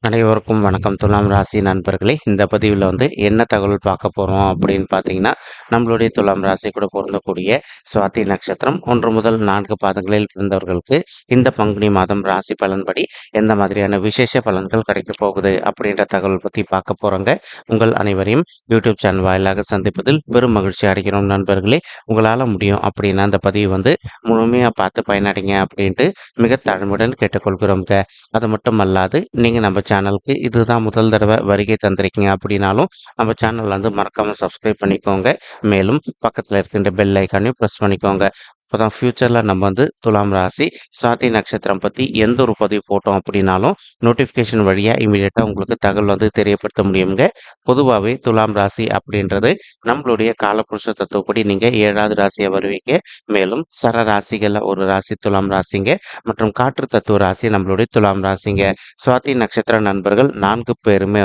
அனைவருக்கும் வணக்கம். துலாம் ராசி நண்பர்களே, இந்த பதிவில் என்ன தகவல் பார்க்க போகிறோம் அப்படின்னு பார்த்தீங்கன்னா, நம்மளுடைய துலாம் ராசி கூட பொருந்தக்கூடிய சுவாதி நட்சத்திரம் 1 முதல் 4 பாதங்களில் பிறந்தவர்களுக்கு இந்த பங்குனி மாதம் ராசி பலன்படி எந்த மாதிரியான விசேஷ பலன்கள் கிடைக்க போகுது அப்படின்ற தகவல் பற்றி பார்க்க போகிறோங்க. உங்கள் அனைவரையும் யூடியூப் சேனல் வாயிலாக சந்திப்பதில் பெரும் மகிழ்ச்சி அடைகிறோம் நண்பர்களே. உங்களால் முடியும் அப்படின்னா அந்த பதிவு முழுமையாக பார்த்து பயனடைங்க அப்படின்ட்டு மிக தாழ்மையுடன் கேட்டுக்கொள்கிறோங்க. அது மட்டும் அல்லாது நீங்கள் நம்ம சேனலுக்கு இதுதான் முதல் தடவை வருகை தந்திருக்கீங்க அப்படின்னாலும் நம்ம சேனல் மறக்காமல் சப்ஸ்கிரைப் பண்ணிக்கோங்க. மேலும் பக்கத்தில் இருக்கின்ற பெல் ஐக்கானையும் ப்ரெஸ் பண்ணிக்கோங்க. அப்போதான் ஃப்யூச்சரில் நம்ம துலாம் ராசி சுவாதி நட்சத்திரம் பற்றி எந்த ஒரு பதிவு போட்டோம் அப்படின்னாலும் நோட்டிஃபிகேஷன் வழியாக இமீடியட்டாக உங்களுக்கு தகவல் தெரியப்படுத்த முடியுங்க. பொதுவாகவே துலாம் ராசி அப்படின்றது நம்மளுடைய காலபுருஷ தத்துவப்படி நீங்கள் 7வது ராசியாக வருவீங்க. மேலும் சர ராசிகளில் ஒரு ராசி துலாம் ராசிங்க மற்றும் காற்று தத்துவ ராசி நம்மளுடைய துலாம் ராசிங்க. சுவாதி நட்சத்திர நண்பர்கள் 4 பேருமே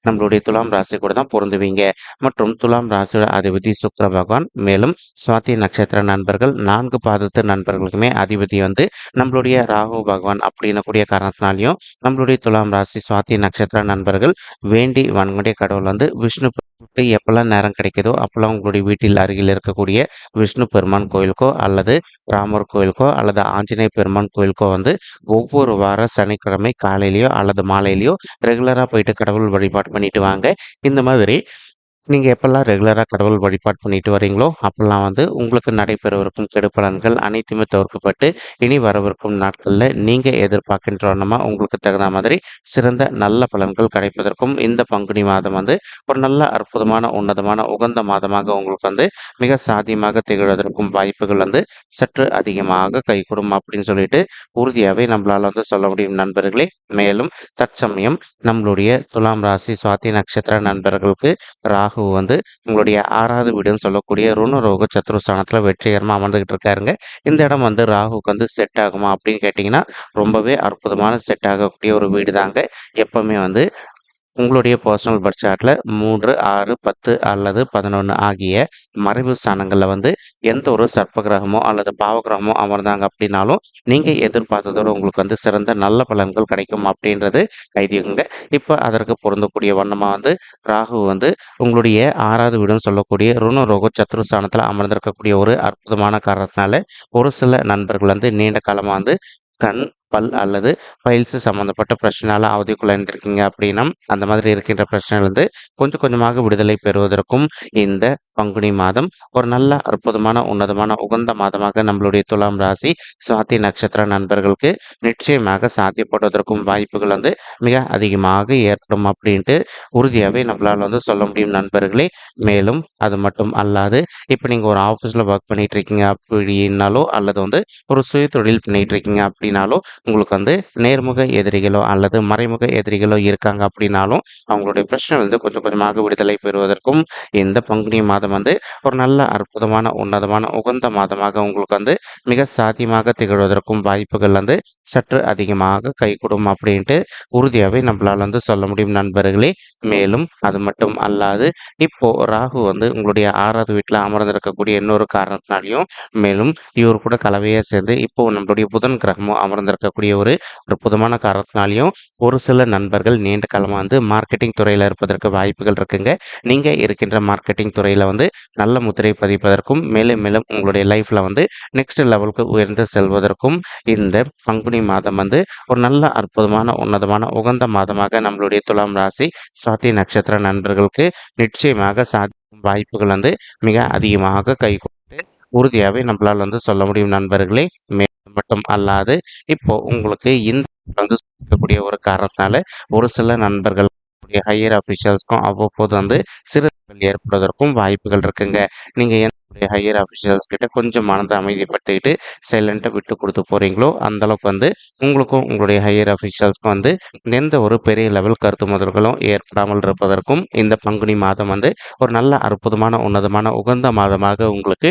நம்மளுடைய துலாம் ராசி கூட தான் பொருந்துவீங்க. மற்றும் துலாம் ராசியோட அதிபதி சுக்கிர பகவான். மேலும் சுவாதி நட்சத்திர நண்பர்கள் 4 பாதத்து நண்பர்களுக்குமே அதிபதி நம்மளுடைய ராகு பகவான் அப்படின்னு கூடிய காரணத்தினாலையும் நம்மளுடைய துலாம் ராசி சுவாதி நட்சத்திர நண்பர்கள் வேண்டி வணங்கக்கூடிய கடவுள் விஷ்ணு எப்பெல்லாம் நேரம் கிடைக்குதோ அப்பெல்லாம் உங்களுடைய வீட்டில் அருகில் இருக்கக்கூடிய விஷ்ணு பெருமான் கோயிலுக்கோ அல்லது ராமர் கோயிலுக்கோ அல்லது ஆஞ்சநேய பெருமான் கோயிலுக்கோ ஒவ்வொரு வார சனிக்கிழமை காலையிலயோ அல்லது மாலையிலயோ ரெகுலரா போயிட்டு கடவுள் வழிபாடு பண்ணிட்டு வாங்க. இந்த மாதிரி நீங்க எப்பெல்லாம் ரெகுலரா கடவுள் வழிபாடு பண்ணிட்டு வரீங்களோ, அப்பெல்லாம் உங்களுக்கு நடைபெறவிருக்கும் கெடுபலன்கள் அனைத்துமே தவிர்க்கப்பட்டு, இனி வரவிருக்கும் நாட்கள்ல நீங்க எதிர்பார்க்கின்ற வண்ணமா உங்களுக்கு தகுந்த மாதிரி சிறந்த நல்ல பலன்கள் கிடைப்பதற்கும் இந்த பங்குனி மாதம் ஒரு நல்ல அற்புதமான, உன்னதமான, உகந்த மாதமாக உங்களுக்கு மிக சாத்தியமாக திகழ்வதற்கும் வாய்ப்புகள் சற்று அதிகமாக கைகூடும் அப்படின்னு சொல்லிட்டு உறுதியாவே நம்மளால சொல்ல முடியும் நண்பர்களே. மேலும் தற்சமயம் நம்மளுடைய துலாம் ராசி சுவாதி நட்சத்திர நண்பர்களுக்கு ராகு உங்களுடைய 6வது வீடுன்னு சொல்லக்கூடிய ருணரோக சத்ருஸ்தானத்துல வெற்றிகரமா அமர்ந்துகிட்டு இருக்காருங்க. இந்த இடம் ராகுக்கு செட் ஆகுமா அப்படின்னு கேட்டீங்கன்னா ரொம்பவே அற்புதமான செட் ஆகக்கூடிய ஒரு வீடு தாங்க. எப்பவுமே உங்களுடைய பர்சனல் பர்த் சார்ட்ல 3, 6, 10 அல்லது 11 ஆகிய மறைவு ஸ்தானங்கள்ல எந்த ஒரு சர்ப்ப கிரகமோ அல்லது பாவ கிரகமோ அமர்ந்தாங்க அப்படின்னாலும் நீங்க எதிர்பார்த்ததோட உங்களுக்கு சிறந்த நல்ல பலன்கள் கிடைக்கும் அப்படின்றது ஐதீகங்க. இப்ப அதற்கு பொருந்தக்கூடிய வண்ணமா ராகு உங்களுடைய 6வது வீடுன்னு சொல்லக்கூடிய ருணரோக சத்ருஸ்தானத்துல அமர்ந்திருக்கக்கூடிய ஒரு அற்புதமான காரணத்தினால ஒரு சில நண்பர்கள் நீண்ட காலமா கண், பல் அல்லது பைல்ஸ் சம்பந்தப்பட்ட பிரச்சனையால அவதிக்குள்ளாயிருந்திருக்கீங்க அப்படின்னா அந்த மாதிரி இருக்கின்ற பிரச்சனைகள் கொஞ்சம் கொஞ்சமாக விடுதலை பெறுவதற்கும் இந்த பங்குனி மாதம் ஒரு நல்ல அற்புதமான, உன்னதமான, உகந்த மாதமாக நம்மளுடைய துலாம் ராசி சுவாதி நட்சத்திர நண்பர்களுக்கு நிச்சயமாக சாத்தியப்படுவதற்கும் வாய்ப்புகள் மிக அதிகமாக ஏற்படும் அப்படின்ட்டு உறுதியாகவே நம்மளால் சொல்ல முடியும் நண்பர்களே. மேலும் அது மட்டும் அல்லாது இப்போ நீங்கள் ஒரு ஆஃபீஸில் ஒர்க் பண்ணிட்டு இருக்கீங்க அப்படின்னாலோ அல்லது ஒரு சுய தொழில் பண்ணிட்டு இருக்கீங்க அப்படின்னாலோ உங்களுக்கு நேர்முக எதிரிகளோ அல்லது மறைமுக எதிரிகளோ இருக்காங்க அப்படின்னாலும் அவங்களுடைய பிரச்சனை கொஞ்சம் கொஞ்சமாக விடுதலை பெறுவதற்கும் இந்த பங்குனி மாதம் ஒரு நல்ல அற்புதமான, உன்னதமான, உகந்த மாதமாக உங்களுக்கு மிக சாத்தியமாக திகழ்வதற்கும் வாய்ப்புகள் சற்று அதிகமாக கைகூடும் அப்படின்ட்டு உறுதியாகவே நம்மளால் சொல்ல முடியும் நண்பர்களே. மேலும் அது மட்டும் அல்லாது இப்போ ராகு உங்களுடைய 6வது வீட்டில் அமர்ந்திருக்கக்கூடிய இன்னொரு காரணத்தினாலையும் மேலும் இவர் கூட கலவையாக சேர்ந்து இப்போ நம்மளுடைய புதன் கிரகமும் அமர்ந்திருக்கக்கூடிய ஒரு அற்புதமான காரணத்தினாலையும் ஒரு சில நண்பர்கள் நீண்ட காலமாக மார்க்கெட்டிங் துறையில் இருப்பதற்கு வாய்ப்புகள் இருக்குங்க. நீங்க இருக்கின்ற மார்க்கெட்டிங் துறையில நல்ல முத்திரை பதிப்பதற்கும் மேலும் மேலும் உங்களுடைய லைஃப்ல நெக்ஸ்ட் லெவலுக்கு உயர்ந்து செல்வதற்கும் இந்த பங்குனி மாதம் ஒரு நல்ல அற்புதமான, உன்னதமான, உகந்த மாதமாக நம்மளுடைய துலாம் ராசி சுவாதி நட்சத்திர நண்பர்களுக்கு நிச்சயமாக சாதிக்கும் வாய்ப்புகள் மிக அதிகமாக கைகொண்டு உறுதியாகவே நம்மளால் சொல்ல முடியும் நண்பர்களே. மட்டும் அல்லாது இப்போ உங்களுக்கு இந்த சொல்லக்கூடிய ஒரு காரணத்தினால ஒரு சில நண்பர்கள் ஹையர் அஃபிஷியல்ஸ்க்கும் அவ்வப்போது சிறுதல் ஏற்படுவதற்கும் வாய்ப்புகள் இருக்குங்க. நீங்க என்னுடைய ஹையர் அஃபிஷியல்ஸ் கிட்ட கொஞ்சம் மனதை அமைதிப்படுத்திக்கிட்டு சைலண்டா விட்டு கொடுத்து போறீங்களோ அந்த அளவுக்கு உங்களுக்கும் உங்களுடைய ஹையர் அஃபிஷியல்ஸ்க்கும் எந்த ஒரு பெரிய லெவல் கருத்து முதல்களும் ஏற்படாமல் இருப்பதற்கும் இந்த பங்குனி மாதம் ஒரு நல்ல அற்புதமான, உன்னதமான, உகந்த மாதமாக உங்களுக்கு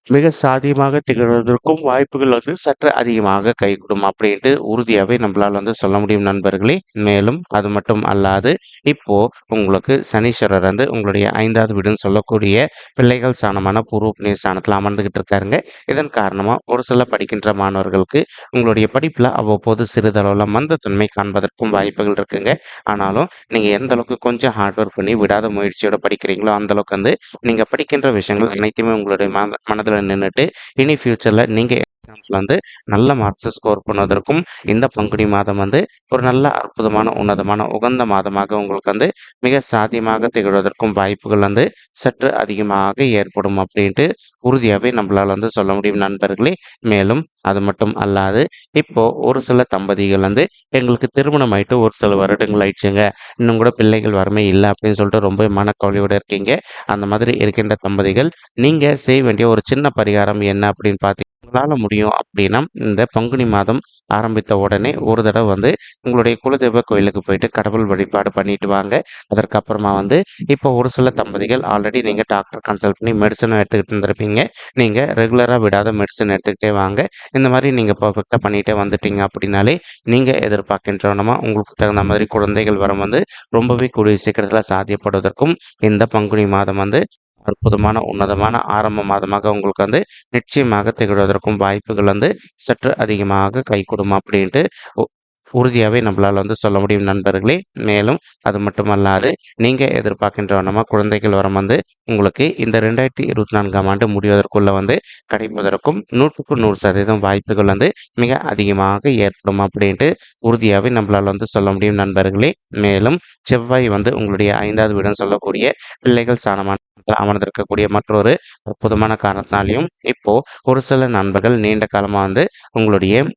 மிக சாதியமாக திகழ்வதற்கும் வாய்ப்புகள் வந்து சற்று அதிகமாக கைகூடும் அப்படின்ட்டு உறுதியாவே நம்மளால வந்து சொல்ல முடியும் நண்பர்களே. மேலும் அது மட்டும் அல்லாது, இப்போ உங்களுக்கு சனீஸ்வரர் வந்து உங்களுடைய 5வது வீடுன்னு சொல்லக்கூடிய பிள்ளைகள் ஸ்தானமான பூர்வ புண்ணிய ஸ்தானத்துல அமர்ந்துகிட்டு இருக்காருங்க. இதன் காரணமா ஒரு சில படிக்கின்ற மாணவர்களுக்கு உங்களுடைய படிப்புல அவ்வப்போது சிறிதளவுல மந்தத்தன்மை காண்பதற்கும் வாய்ப்புகள் இருக்குங்க. ஆனாலும் நீங்க எந்த அளவுக்கு கொஞ்சம் ஹார்ட் ஒர்க் பண்ணி விடாத முயற்சியோட படிக்கிறீங்களோ, அந்த அளவுக்கு வந்து நீங்க படிக்கின்ற விஷயங்கள் அனைத்துமே உங்களுடைய மனதுல நின்னுட்டு, இனி ஃபியூச்சர்ல நீங்க எக்ஸாம்ஸ்ல வந்து நல்ல மார்க்ஸ் ஸ்கோர் பண்ணுவதற்கும், இந்த பங்குனி மாதம் வந்து ஒரு நல்ல அற்புதமான, உன்னதமான, உகந்த மாதமாக உங்களுக்கு வந்து மிக சாத்தியமாக திகழ்வதற்கும் வாய்ப்புகள் வந்து சற்று அதிகமாக ஏற்படும் அப்படின்ட்டு உறுதியாவே நம்மளால வந்து சொல்ல முடியும் நண்பர்களே. மேலும் அது மட்டும் அல்லாது, இப்போ ஒரு சில தம்பதிகள் வந்து எங்களுக்கு திருமணம் ஆயிட்டு ஒரு சில வருடங்கள் ஆயிடுச்சுங்க. இன்னும் கூட பிள்ளைகள் வறுமை இல்ல அப்படின்னு சொல்லிட்டு ரொம்ப மனக்கவலையோட இருக்கீங்க. அந்த மாதிரி இருக்கின்ற தம்பதிகள், நீங்க செய்ய வேண்டிய ஒரு சின்ன பரிகாரம் என்ன அப்படின்னு பார்த்தீங்கன்னா, உங்களால முடியும் அப்படின்னா, இந்த பங்குனி மாதம் ஆரம்பித்த உடனே ஒரு தடவ வந்து உங்களுடைய குலதெய்வ கோயிலுக்கு போயிட்டு கடவுள் வழிபாடு பண்ணிட்டு வாங்க. அதற்கப்புறமா வந்து இப்போ ஒரு சில தம்பதிகள் ஆல்ரெடி நீங்க டாக்டர் கன்சல்ட் பண்ணி மெடிசனும் எடுத்துக்கிட்டு இருந்திருப்பீங்க. நீங்க ரெகுலரா விடாத மெடிசன் எடுத்துக்கிட்டே வாங்க. இந்த மாதிரி நீங்க பெர்ஃபெக்ட்டா பண்ணிட்டே வந்துட்டீங்க அப்படின்னாலே, நீங்க எதிர்பார்க்கின்றவனமா உங்களுக்கு தகுந்த மாதிரி குழந்தைகள் வரம் வந்து ரொம்பவே கூடிய சீக்கிரத்தில சாத்தியப்படுவதற்கும், இந்த பங்குனி மாதம் வந்து அற்புதமான, உன்னதமான ஆரம்ப மாதமாக உங்களுக்கு வந்து நிச்சயமாக திகழ்வதற்கும் வாய்ப்புகள் வந்து சற்று அதிகமாக கைகூடும் அப்படின்ட்டு உ உறுதியாவே நம்மளால வந்து சொல்ல முடியும் நண்பர்களே. மேலும் அது மட்டுமல்லாது, நீங்க எதிர்பார்க்கின்ற வண்ணமா குழந்தைகள் வரம் வந்து உங்களுக்கு இந்த 2024ஆம் ஆண்டு முடிவதற்குள்ள வந்து கிடைப்பதற்கும் 100க்கு 100% வாய்ப்புகள் வந்து மிக அதிகமாக ஏற்படும் அப்படின்ட்டு உறுதியாவே நம்மளால வந்து சொல்ல முடியும் நண்பர்களே. மேலும் செவ்வாய் வந்து உங்களுடைய 5வது வீடுன்னு சொல்லக்கூடிய பிள்ளைகள் ஸ்தானமான அமர்ந்திருக்கக்கூடிய மற்றொரு அற்புதமான காரணத்தினாலையும், இப்போ ஒரு சில நண்பர்கள் நீண்ட காலமா வந்து உங்களுடைய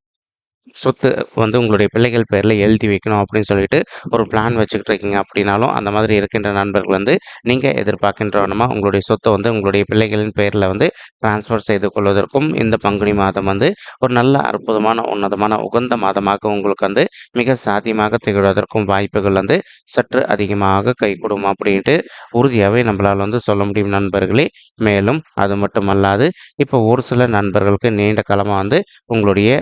சொத்து வந்து உங்களுடைய பிள்ளைகள் பேர்ல எழுதி வைக்கணும் அப்படின்னு சொல்லிட்டு ஒரு பிளான் வச்சுக்கிட்டு இருக்கீங்க அப்படின்னாலும், அந்த மாதிரி இருக்கின்ற நண்பர்கள் வந்து நீங்க எதிர்பார்க்கின்றவனமா உங்களுடைய சொத்தை வந்து உங்களுடைய பிள்ளைகளின் பெயர்ல வந்து டிரான்ஸ்ஃபர் செய்து கொள்வதற்கும் இந்த பங்குனி மாதம் வந்து ஒரு நல்ல அற்புதமான, உன்னதமான, உகந்த மாதமாக உங்களுக்கு வந்து மிக சாத்தியமாக திகழ்வதற்கும் வாய்ப்புகள் வந்து சற்று அதிகமாக கைகூடும் அப்படின்ட்டு உறுதியாவே நம்மளால வந்து சொல்ல முடியும் நண்பர்களே. மேலும் அது மட்டுமல்லாது, இப்போ ஒரு சில நண்பர்களுக்கு நீண்ட காலமா வந்து உங்களுடைய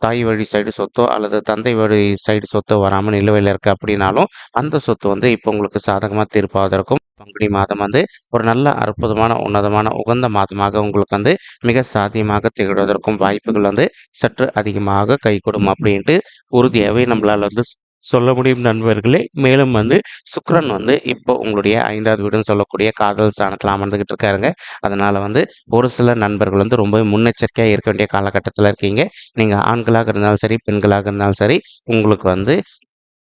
தாய் வழி சைடு சொத்தோ அல்லது தந்தை வழி சைடு சொத்தோ வராம நிலுவையில இருக்கு அப்படின்னாலும், அந்த சொத்து வந்து இப்போ உங்களுக்கு சாதகமா தீர்ப்பாவதற்கும் பங்குனி மாதம் வந்து ஒரு நல்ல அற்புதமான, உன்னதமான, உகந்த மாதமாக உங்களுக்கு வந்து மிக சாத்தியமாக திகழ்வதற்கும் வாய்ப்புகள் வந்து சற்று அதிகமாக கைகூடும் அப்படின்ட்டு உறுதியாவே நம்மளால வந்து சொல்ல முடியும் நண்பர்களே. மேலும் வந்து சுக்கிரன் வந்து இப்போ உங்களுடைய 5வது வீடுன்னு சொல்லக்கூடிய காதல் ஸ்தானத்துல அமர்ந்துகிட்டு இருக்காருங்க. அதனால வந்து ஒரு சில நண்பர்கள் வந்து ரொம்பவே முன்னெச்சரிக்கையா இருக்க வேண்டிய காலகட்டத்துல இருக்கீங்க. நீங்க ஆண்களாக இருந்தாலும் சரி, பெண்களாக இருந்தாலும் சரி, உங்களுக்கு வந்து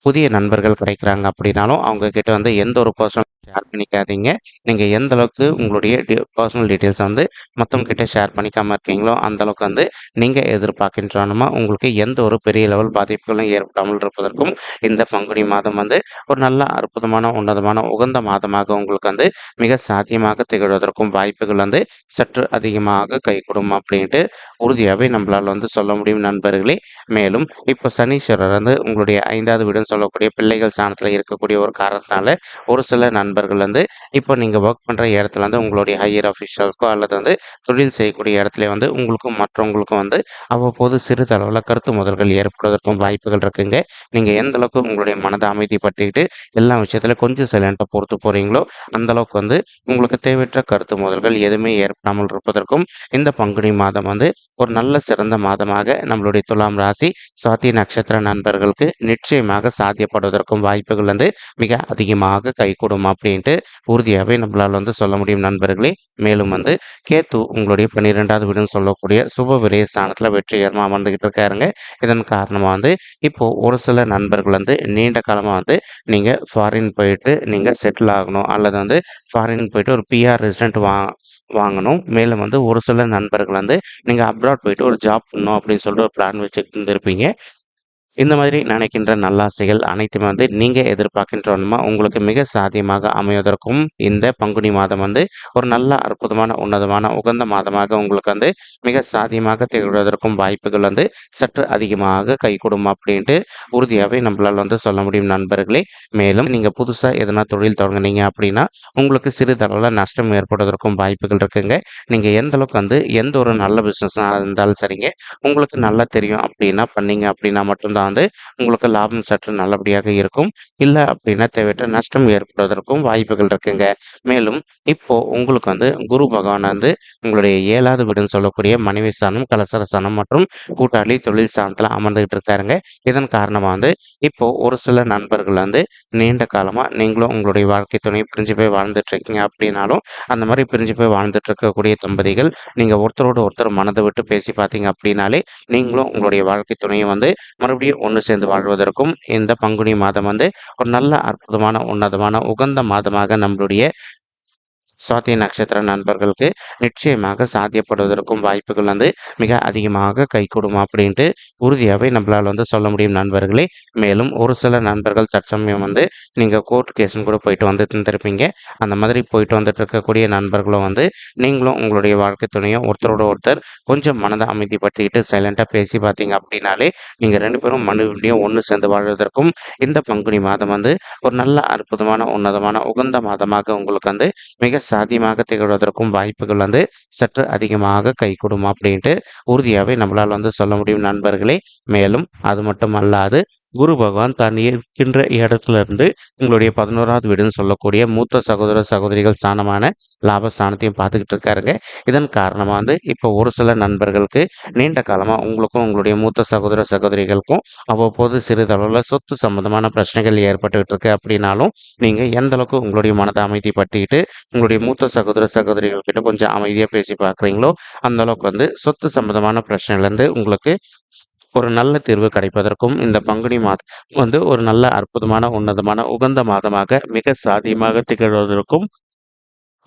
புதிய நண்பர்கள் கிடைக்கிறாங்க அப்படின்னாலும், அவங்க கிட்ட வந்து எந்த ஒரு பர்சனல் ஷேர் பண்ணிக்காதீங்க. நீங்க எந்த அளவுக்கு உங்களுடைய பர்சனல் டீட்டெயில்ஸ வந்து மத்தவங்க கிட்ட ஷேர் பண்ணிக்காம இருக்கீங்களோ, அந்த அளவுக்கு வந்து நீங்க எதிர்பார்க்கின்றவனமா உங்களுக்கு எந்த ஒரு பெரிய லெவல் பாதிப்புகளும் ஏற்படாமல் இருப்பதற்கும், இந்த பங்குனி மாதம் வந்து ஒரு நல்ல அற்புதமான, உன்னதமான, உகந்த மாதமாக உங்களுக்கு வந்து மிக சாத்தியமாக திகழ்வதற்கும் வாய்ப்புகள் வந்து சற்று அதிகமாக கைகூடும் அப்படின்ட்டு உறுதியாவே நம்மளால வந்து சொல்ல முடியும் நண்பர்களே. மேலும் இப்போ சனீஸ்வரர் வந்து உங்களுடைய 5வது வீடுன்னு சொல்லக்கூடிய பிள்ளைகள் ஸ்தானத்துல இருக்கக்கூடிய ஒரு காரணத்தினால, ஒரு சில நண்பர்கள் வந்து இப்போ நீங்க வொர்க் பண்ற இடத்துல வந்து உங்களுடைய ஹையர் அஃபிஷியல்ஸ்க்கோ அல்லது வந்து தொழில் செய்யக்கூடிய இடத்துல வந்து உங்களுக்கும் மற்றவங்களுக்கும் வந்து அவ்வப்போது சிறிதளவுல கருத்து மோதல்கள் ஏற்படுவதற்கும் வாய்ப்புகள் இருக்குங்க. நீங்க எந்த அளவுக்கு உங்களுடைய மனத அமைதிப்படுத்திக்கிட்டு எல்லா விஷயத்திலும் கொஞ்சம் சைலன்ட்டா பொறுத்து போறீங்களோ, அந்த அளவுக்கு வந்து உங்களுக்கு தேவையற்ற கருத்து மோதல்கள் எதுவுமே ஏற்படாமல் இருப்பதற்கும், இந்த பங்குனி மாதம் வந்து ஒரு நல்ல சிறந்த மாதமாக நம்மளுடைய துலாம் ராசி, சுவாதி நட்சத்திர நண்பர்களுக்கு நிச்சயமாக சாத்தியப்படுவதற்கும் வாய்ப்புகள் வந்து மிக அதிகமாக கைகூடும் அப்படின்ட்டு உறுதியாவே நம்மளால வந்து சொல்ல முடியும் நண்பர்களே. மேலும் வந்து கேத்து உங்களுடைய 12வது வீடுன்னு சொல்லக்கூடிய சுப விரய ஸ்தானத்துல வெற்றிகரமா அமர்ந்துகிட்டு இருக்காருங்க. இதன் காரணமா வந்து இப்போ ஒரு சில நண்பர்கள் வந்து நீண்ட காலமா வந்து நீங்க ஃபாரின் போயிட்டு நீங்க செட்டில் ஆகணும் அல்லது வந்து ஃபாரின் போயிட்டு ஒரு பிஆர் ரெசிடென்ட் வாங்கணும். மேலும் வந்து ஒரு சில நண்பர்கள் வந்து நீங்க அப்ராட் போயிட்டு ஒரு ஜாப் பண்ணணும் அப்படின்னு சொல்லிட்டு ஒரு பிளான் வச்சுட்டு இருந்திருப்பீங்க. இந்த மாதிரி நினைக்கின்ற நல்லாசைகள் அனைத்துமே வந்து நீங்க எதிர்பார்க்கின்றோமா உங்களுக்கு மிக சாத்தியமாக அமைவதற்கும் இந்த பங்குனி மாதம் வந்து ஒரு நல்ல அற்புதமான உன்னதமான உகந்த மாதமாக உங்களுக்கு வந்து மிக சாத்தியமாக திகழ்வதற்கும் வாய்ப்புகள் வந்து சற்று அதிகமாக கைகூடும் அப்படின்ட்டு உறுதியாகவே நம்மளால் வந்து சொல்ல முடியும் நண்பர்களே. மேலும் நீங்க புதுசா எதனா தொழில் தொடங்குனீங்க அப்படின்னா உங்களுக்கு சிறிதளவில் நஷ்டம் ஏற்படுவதற்கும் வாய்ப்புகள் இருக்குங்க. நீங்க எந்த அளவுக்கு வந்து எந்த ஒரு நல்ல பிஸ்னஸாக இருந்தாலும் சரிங்க, உங்களுக்கு நல்லா தெரியும் அப்படின்னா பண்ணீங்க அப்படின்னா மட்டும்தான் வந்து உங்களுக்கு லாபம் சற்று நல்லபடியாக இருக்கும். இல்லை அப்படின்னா தேவையற்ற நஷ்டம் ஏற்படுவதற்கும் வாய்ப்புகள் இருக்குங்க. மேலும் இப்போ உங்களுக்கு வந்து குரு பகவான் வந்து உங்களுடைய 7வது வீடுன்னு சொல்லக்கூடிய மனைவி ஸ்தானம், கலசர ஸ்தானம் மற்றும் கூட்டாளி தொழில் ஸ்தானத்துல அமர்ந்துகிட்டு இருக்காருங்க. இதன் காரணமா வந்து இப்போ ஒரு சில நண்பர்கள் வந்து நீண்ட காலமா நீங்களும் உங்களுடைய வாழ்க்கை துணை பிரிஞ்சு போய் வாழ்ந்துட்டு இருக்கீங்க அப்படின்னாலும் அந்த மாதிரி பிரிஞ்சு போய் வாழ்ந்துட்டு இருக்கக்கூடிய தம்பதிகள் நீங்க ஒருத்தரோட ஒருத்தர் மனதை விட்டு பேசி பார்த்தீங்க அப்படின்னாலே நீங்களும் உங்களுடைய வாழ்க்கை துணையும் வந்து மறுபடியும் ஒன்று சேர்ந்து வாழ்வதற்கும் இந்த பங்குனி மாதம் வந்து ஒரு நல்ல அற்புதமான உன்னதமான உகந்த மாதமாக நம்மளுடைய சுவாதி நட்சத்திர நண்பர்களுக்கு நிச்சயமாக சாத்தியப்படுவதற்கும் வாய்ப்புகள் வந்து மிக அதிகமாக கைகூடும் அப்படின்ட்டு உறுதியாகவே நம்மளால் வந்து சொல்ல முடியும் நண்பர்களே. மேலும் ஒரு சில நண்பர்கள் தற்சமயம் வந்து நீங்கள் கோர்ட் கேஸ்ன்னு கூட போயிட்டு வந்து இருந்திருப்பீங்க. அந்த மாதிரி போயிட்டு வந்துட்டு இருக்கக்கூடிய நண்பர்களும் வந்து நீங்களும் உங்களுடைய வாழ்க்கை துணையும் ஒருத்தரோட ஒருத்தர் கொஞ்சம் மனதை அமைதிப்படுத்திக்கிட்டு சைலண்டாக பேசி பார்த்தீங்க அப்படின்னாலே நீங்கள் ரெண்டு பேரும் மறுபடியும் ஒன்று சேர்ந்து வாழ்வதற்கும் இந்த பங்குனி மாதம் வந்து ஒரு நல்ல அற்புதமான உன்னதமான உகந்த மாதமாக உங்களுக்கு வந்து மிக சாத்தியமாக திகழ்வதற்கும் வாய்ப்புகள் வந்து சற்று அதிகமாக கைகூடும் அப்படின்ட்டு உறுதியாகவே நம்மளால் வந்து சொல்ல முடியும் நண்பர்களே. மேலும் அது மட்டும் அல்லாது குரு பகவான் தான் இருக்கின்ற இடத்துல இருந்து உங்களுடைய 11வது வீடுன்னு சொல்லக்கூடிய மூத்த சகோதர சகோதரிகள் ஸ்தானமான லாபஸ்தானத்தையும் பார்த்துக்கிட்டு இருக்காருங்க. இதன் காரணமாக வந்து இப்போ ஒரு சில நண்பர்களுக்கு நீண்ட காலமாக உங்களுக்கும் உங்களுடைய மூத்த சகோதர சகோதரிகளுக்கும் அவ்வப்போது சிறிதளவில் சொத்து சம்பந்தமான பிரச்சனைகள் ஏற்பட்டுக்கிட்டு இருக்கு அப்படின்னாலும் நீங்கள் எந்த அளவுக்கு உங்களுடைய மனதை அமைதிப்படுத்திக்கிட்டு உங்களுடைய மூத்த சகோதர சகோதரிகள் கிட்ட கொஞ்சம் அமைதியாக பேசி பார்க்குறீங்களோ அந்த அளவுக்கு வந்து சொத்து சம்பந்தமான பிரச்சனையிலேருந்து உங்களுக்கு ஒரு நல்ல தீர்வு கிடைப்பதற்கும் இந்த பங்குனி மாதம் வந்து ஒரு நல்ல அற்புதமான உன்னதமான உகந்த மாதமாக மிக சாதியமாக திகழ்வதற்கும்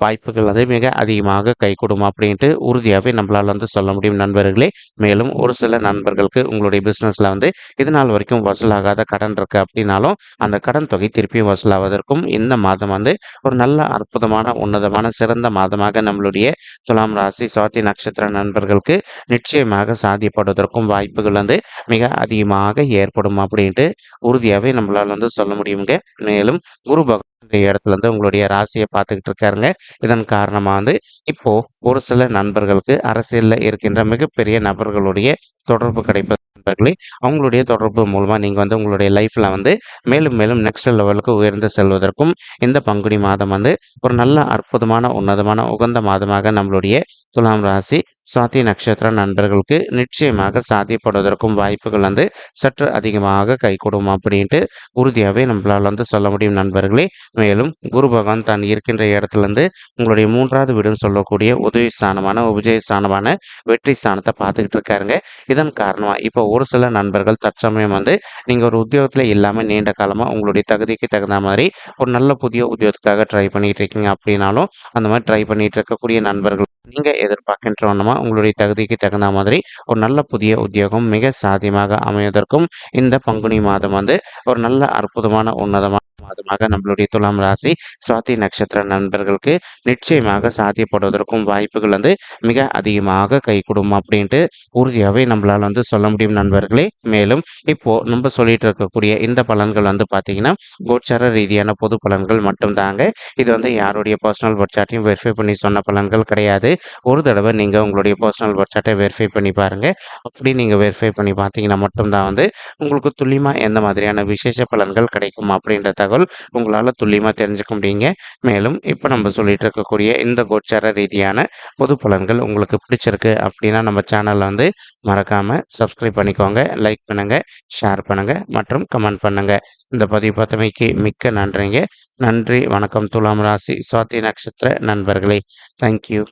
வாய்ப்புகள் வந்து மிக அதிகமாக கைகூடும் அப்படின்ட்டு உறுதியாகவே நம்மளால் வந்து சொல்ல முடியும் நண்பர்களே. மேலும் ஒரு சில நண்பர்களுக்கு உங்களுடைய பிஸ்னஸில் வந்து இது நாள் வரைக்கும் வசூலாகாத கடன் இருக்கு அப்படின்னாலும் அந்த கடன் தொகை திருப்பியும் வசூலாவதற்கும் இந்த மாதம் வந்து ஒரு நல்ல அற்புதமான உன்னதமான சிறந்த மாதமாக நம்மளுடைய துலாம் ராசி சுவாதி நட்சத்திர நண்பர்களுக்கு நிச்சயமாக சாத்தியப்படுவதற்கும் வாய்ப்புகள் வந்து மிக அதிகமாக ஏற்படும் அப்படின்ட்டு உறுதியாகவே நம்மளால் வந்து சொல்ல முடியுங்க. மேலும் குரு பகவான் இடத்துல இருந்து உங்களுடைய ராசியை பார்த்துக்கிட்டு இருக்காருங்க. இதன் காரணமா வந்து இப்போ ஒரு சில நண்பர்களுக்கு அரசியல்ல இருக்கின்ற மிகப்பெரிய நபர்களுடைய தொடர்பு கிடைப்பது நண்பர்களே. அவங்களுடைய தொடர்பு மூலமா நீங்க வந்து உங்களுடைய லைஃப்ல வந்து மேலும் மேலும் நெக்ஸ்ட் லெவலுக்கு உயர்ந்து செல்வதற்கும் இந்த பங்குனி மாதம் வந்து ஒரு நல்ல அற்புதமான உன்னதமான உகந்த மாதமாக நம்மளுடைய துலாம் ராசி சுவாதி நட்சத்திர நண்பர்களுக்கு நிச்சயமாக சாத்தியப்படுவதற்கும் வாய்ப்புகள் வந்து சற்று அதிகமாக கைகூடும் அப்படின்ட்டு உறுதியாகவே நம்மளால் வந்து சொல்ல முடியும் நண்பர்களே. மேலும் குரு பகவான் தான் இருக்கின்ற இடத்துல இருந்து உங்களுடைய 3வது வீடுன்னு சொல்லக்கூடிய உதவி ஸ்தானமான உபஜய ஸ்தானமான வெற்றி ஸ்தானத்தை பார்த்துக்கிட்டு இருக்காருங்க. இதன் காரணமா இப்போ ஒரு சில நண்பர்கள் தற்சமயம் வந்து நீங்க ஒரு உத்தியோகத்துல இல்லாம நீண்ட காலமா உங்களுடைய தகுதிக்கு தகுந்த மாதிரி ஒரு நல்ல புதிய உத்தியோகத்துக்காக ட்ரை பண்ணிட்டு இருக்கீங்க அப்படின்னாலும் அந்த மாதிரி ட்ரை பண்ணிட்டு இருக்கக்கூடிய நண்பர்கள் நீங்க எதிர்பார்க்கின்றவனமா உங்களுடைய தகுதிக்கு தகுந்த மாதிரி ஒரு நல்ல புதிய உத்தியோகம் மிக சாத்தியமாக அமைவதற்கும் இந்த பங்குனி மாதம் வந்து ஒரு நல்ல அற்புதமான உன்னதமான மாதமாக நம்மளுடைய துலாம் ராசி சுவாதி நட்சத்திர நண்பர்களுக்கு நிச்சயமாக சாத்தியப்படுவதற்கும் வாய்ப்புகள் வந்து மிக அதிகமாக கைகூடும் அப்படின்ட்டு உறுதியாகவே நம்மளால் வந்து சொல்ல முடியும் நண்பர்களே. மேலும் இப்போ நம்ம சொல்லிட்டு இருக்கக்கூடிய இந்த பலன்கள் வந்து பார்த்தீங்கன்னா கோச்சார ரீதியான பொது பலன்கள் மட்டும்தாங்க. இது வந்து யாருடைய பர்சனல் பட்சாட்டையும் வெரிஃபை பண்ணி சொன்ன பலன்கள் கிடையாது. ஒரு தடவை நீங்கள் உங்களுடைய பர்சனல் பட்சாட்டை வெரிஃபை பண்ணி பாருங்கள். அப்படி நீங்கள் வெரிஃபை பண்ணி பார்த்தீங்கன்னா மட்டும்தான் வந்து உங்களுக்கு துல்லியமாக எந்த மாதிரியான விசேஷ பலன்கள் கிடைக்கும் அப்படின்ற தகவல் உங்களால் துல்லியமாக தெரிஞ்சுக்க முடியுங்க. மேலும் இப்போ நம்ம சொல்லிட்டு இருக்கக்கூடிய இந்த கோச்சார ரீதியான பொது பலன்கள் உங்களுக்கு பிடிச்சிருக்கு அப்படின்னா நம்ம சேனலில் வந்து மறக்காமல் சப்ஸ்கிரைப் பண்ணிக்கோங்க, லைக் பண்ணுங்கள், ஷேர் பண்ணுங்கள் மற்றும் கமெண்ட் பண்ணுங்கள். இந்த பதிவு பார்த்தமைக்கு மிக்க நன்றிங்க. நன்றி, வணக்கம். துலாம் ராசி சுவாதி நட்சத்திர நண்பர்களே. தேங்க்யூ.